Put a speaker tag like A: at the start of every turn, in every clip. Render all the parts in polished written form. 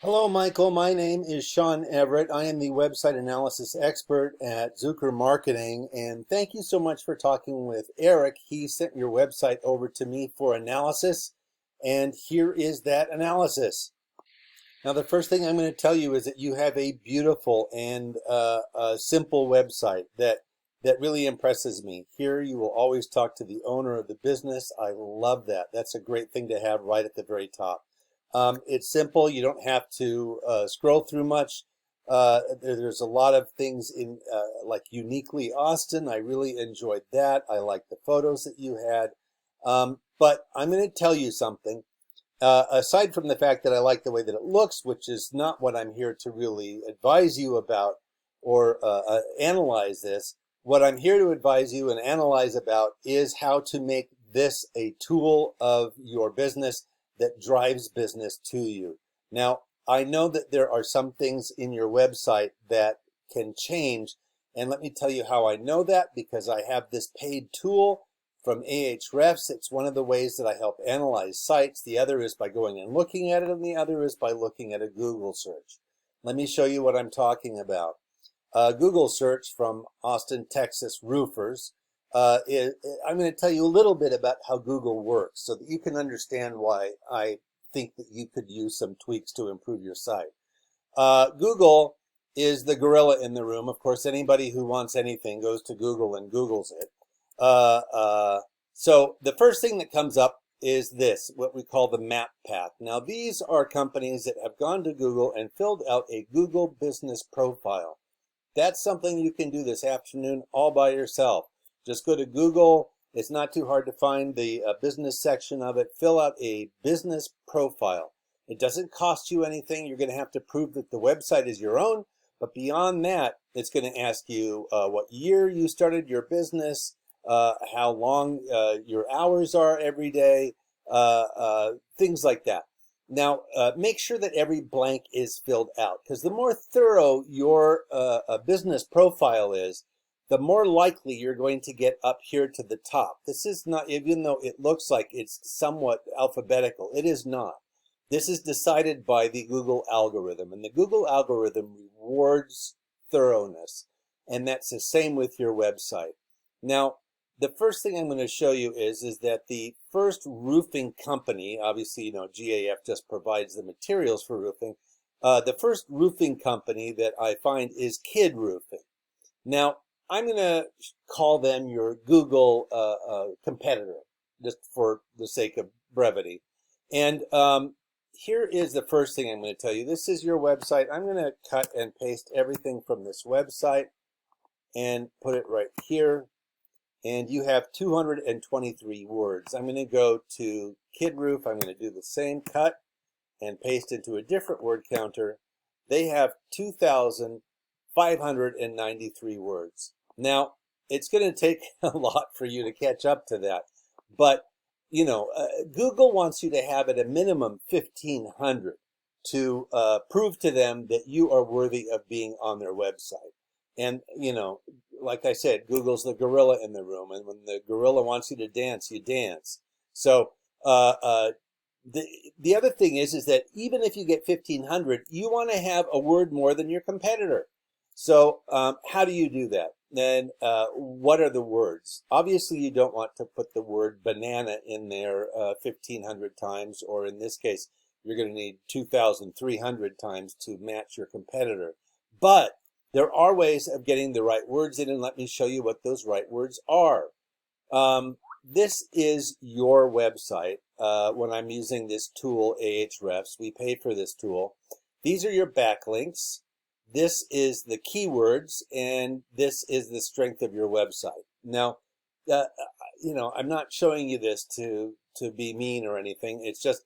A: Hello, Michael. My name is Sean Everett. I am the website analysis expert at Zucker Marketing, and thank you so much for talking with Eric. He sent your website over to me for analysis, and here is that analysis. Now, the first thing I'm going to tell you is that you have a beautiful and simple website that really impresses me. Here, you will always talk to the owner of the business. I love that. That's a great thing to have right at the very top. It's simple. You don't have to scroll through much. There's a lot of things in like uniquely Austin. I really enjoyed that. I like the photos that you had. But I'm going to tell you something. Aside from the fact that I like the way that it looks, which is not what I'm here to really advise you about or analyze this, what I'm here to advise you and analyze about is how to make this a tool of your business that drives business to you. Now, I know that there are some things in your website that can change, and let me tell you how I know that, because I have this paid tool from Ahrefs. It's one of the ways that I help analyze sites. The other is by going and looking at it, and the other is by looking at a Google search. Let me show you what I'm talking about. Google search from Austin, Texas roofers. I'm going to tell you a little bit about how Google works so that you can understand why I think that you could use some tweaks to improve your site. Google is the gorilla in the room. Of course, anybody who wants anything goes to Google and Googles it. So the first thing that comes up is this, what we call the map path. Now, these are companies that have gone to Google and filled out a Google business profile. That's something you can do this afternoon all by yourself. Just go to Google. It's not too hard to find the business section of it. Fill out a business profile. It doesn't cost you anything. You're going to have to prove that the website is your own. But beyond that, it's going to ask you what year you started your business, how long your hours are every day, things like that. Now, make sure that every blank is filled out, because the more thorough your business profile is, the more likely you're going to get up here to the top. This is not, even though it looks like it's somewhat alphabetical, it is not. This is decided by the Google algorithm, and the Google algorithm rewards thoroughness, and that's the same with your website. Now, the first thing I'm going to show you is that the first roofing company, obviously, GAF just provides the materials for roofing. The first roofing company that I find is Kidd Roofing. Now, I'm going to call them your Google competitor, just for the sake of brevity. And here is the first thing I'm going to tell you. This is your website. I'm going to cut and paste everything from this website and put it right here. And you have 223 words. I'm going to go to Kidd Roof. I'm going to do the same cut and paste into a different word counter. They have 2,593 words. Now, it's going to take a lot for you to catch up to that. But, Google wants you to have at a minimum 1,500 to prove to them that you are worthy of being on their website. And, like I said, Google's the gorilla in the room, and when the gorilla wants you to dance, you dance. So the other thing is that even if you get 1,500, you want to have a word more than your competitor. So how do you do that? And what are the words? Obviously, you don't want to put the word banana in there 1,500 times, or in this case, you're going to need 2,300 times to match your competitor. But there are ways of getting the right words in, and let me show you what those right words are. This is your website. When I'm using this tool, Ahrefs, we pay for this tool. These are your backlinks. This is the keywords, and this is the strength of your website. Now, I'm not showing you this to be mean or anything. It's just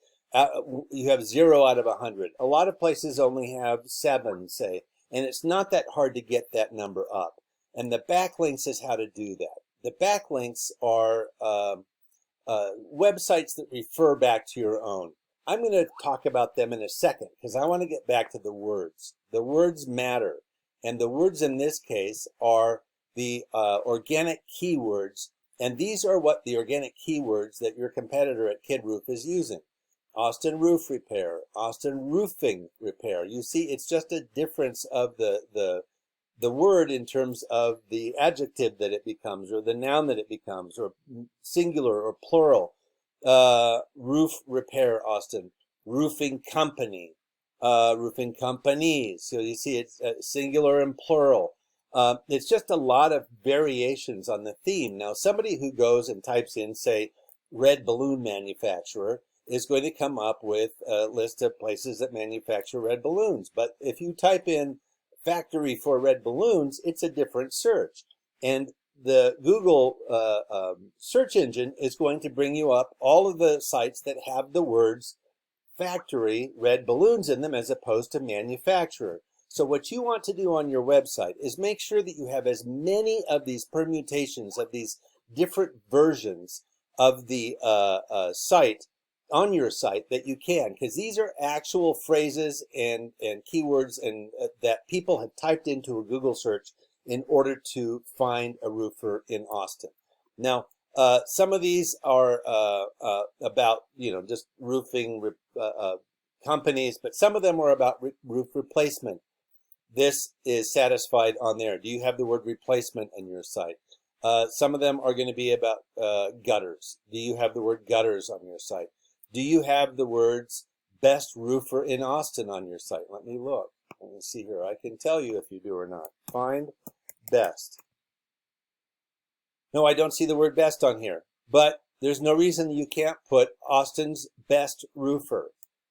A: you have 0 out of 100. A lot of places only have 7, say. And it's not that hard to get that number up. And the backlinks is how to do that. The backlinks are websites that refer back to your own. I'm going to talk about them in a second because I want to get back to the words. The words matter. And the words in this case are the organic keywords. And these are what the organic keywords that your competitor at Kidd Roof is using. Austin Roof Repair, Austin Roofing Repair. You see, it's just a difference of the word in terms of the adjective that it becomes, or the noun that it becomes, or singular or plural. Roof repair, Austin. Roofing company, roofing companies. So you see it's singular and plural. It's just a lot of variations on the theme. Now, somebody who goes and types in, say, red balloon manufacturer, is going to come up with a list of places that manufacture red balloons. But if you type in factory for red balloons, it's a different search. And the Google search engine is going to bring you up all of the sites that have the words factory red balloons in them as opposed to manufacturer. So what you want to do on your website is make sure that you have as many of these permutations, of these different versions of the site on your site that you can, because these are actual phrases and keywords and that people have typed into a Google search in order to find a roofer in Austin. Now, some of these are about, just roofing companies, but some of them are about roof replacement. This is satisfied on there. Do you have the word replacement on your site? Some of them are going to be about gutters. Do you have the word gutters on your site? Do you have the words best roofer in Austin on your site? Let me look. Let me see here. I can tell you if you do or not. Find best. No, I don't see the word best on here. But there's no reason you can't put Austin's best roofer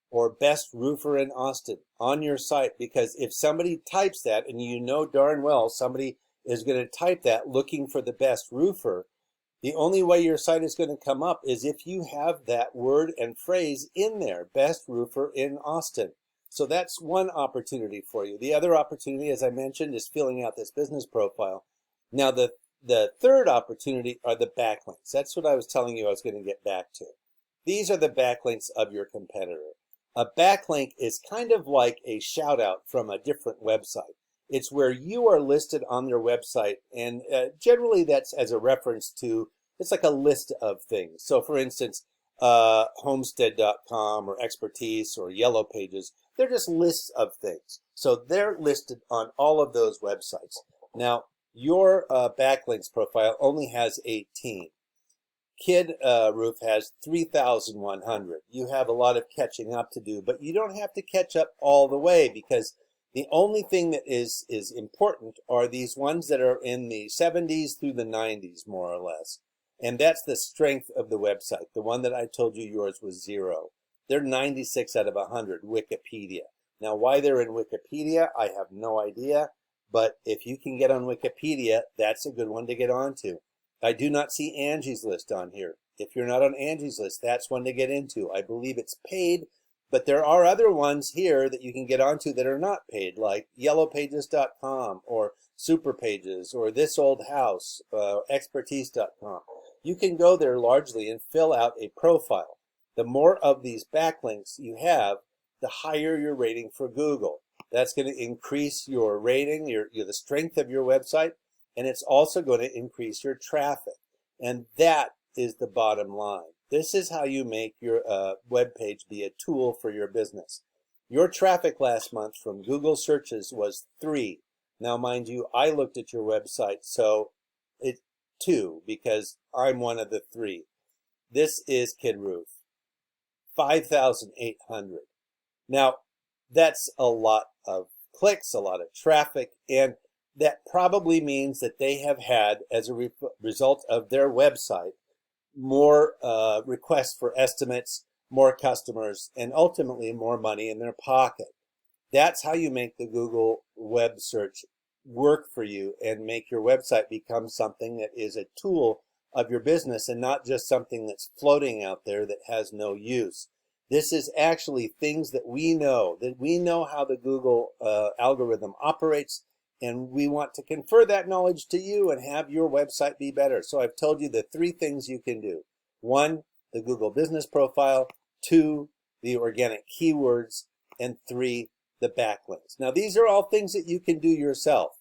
A: or best roofer in Austin on your site, because if somebody types that, and you know darn well somebody is going to type that looking for the best roofer, the only way your site is going to come up is if you have that word and phrase in there, best roofer in Austin. So that's one opportunity for you. The other opportunity, as I mentioned, is filling out this business profile. Now, the third opportunity are the backlinks. That's what I was telling you I was going to get back to. These are the backlinks of your competitor. A backlink is kind of like a shout out from a different website. It's where you are listed on their website, and generally that's as a reference to, it's like a list of things. So for instance, homestead.com or Expertise or Yellow Pages, they're just lists of things. So they're listed on all of those websites. Now, your backlinks profile only has 18. Kid Roof has 3,100. You have a lot of catching up to do, but you don't have to catch up all the way, because the only thing that is important are these ones that are in the 70s through the 90s, more or less. And that's the strength of the website. The one that I told you yours was 0. They're 96 out of 100, Wikipedia. Now, why they're in Wikipedia, I have no idea. But if you can get on Wikipedia, that's a good one to get onto. I do not see Angie's List on here. If you're not on Angie's List, that's one to get into. I believe it's paid, but there are other ones here that you can get onto that are not paid, like yellowpages.com or Superpages or This Old House, expertise.com. You can go there largely and fill out a profile. The more of these backlinks you have, the higher your rating for Google. That's going to increase your rating, the strength of your website, and it's also going to increase your traffic. And that is the bottom line. This is how you make your web page be a tool for your business. Your traffic last month from Google searches was 3. Now, mind you, I looked at your website, so it's 2, because I'm one of the 3. This is Kid Roof, 5,800. Now, that's a lot of clicks, a lot of traffic, and that probably means that they have had, as a result of their website, more requests for estimates, more customers, and ultimately more money in their pocket. That's how you make the Google web search work for you and make your website become something that is a tool of your business and not just something that's floating out there that has no use. This is actually things that we know how the Google algorithm operates, and we want to confer that knowledge to you and have your website be better. So I've told you the 3 things you can do. 1, the Google business profile. 2, the organic keywords. And 3, the backlinks. Now, these are all things that you can do yourself,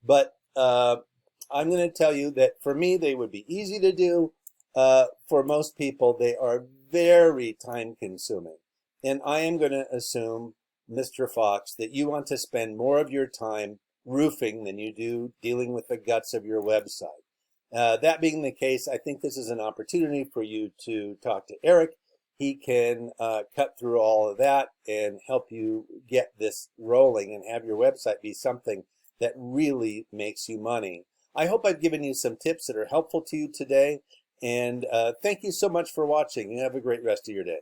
A: but I'm going to tell you that for me, they would be easy to do. For most people, they are very time consuming. And I am going to assume, Mr. Fox, that you want to spend more of your time roofing than you do dealing with the guts of your website. That being the case, I think this is an opportunity for you to talk to Eric. He can cut through all of that and help you get this rolling and have your website be something that really makes you money. I hope I've given you some tips that are helpful to you today. And thank you so much for watching. You have a great rest of your day.